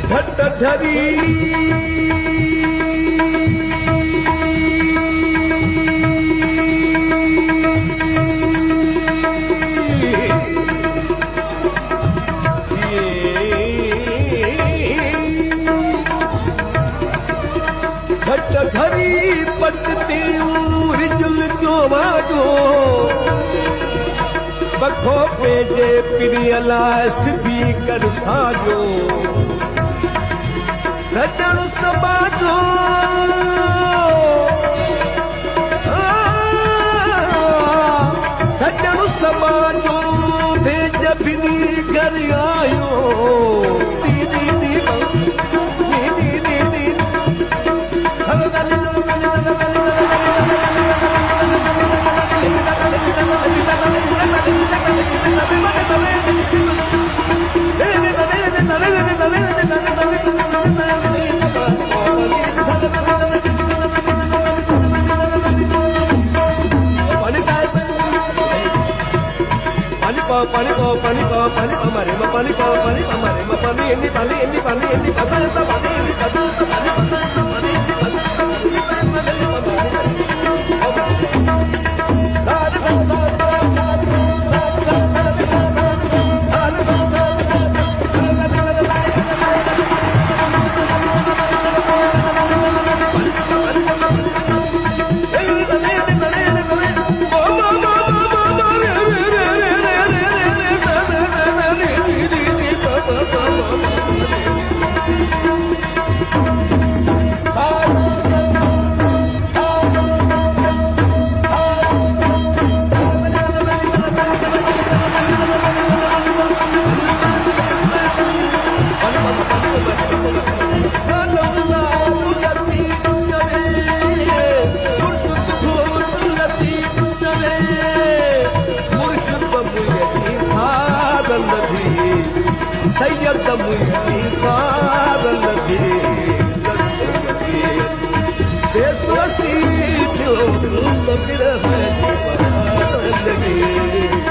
भट्टधरी भट्टधरी पटते रिजुल जो वाजो बखो पेजे पिरियला सिधी कर साजो सजण समाजो सजण समाजो भेज बिनी घर आयो दीदी पानी मारे पानी मारे पानी एनी पता ऐसा पानी एनी पता सैयद मुई सागल दी देसवसी जो बिरह लगी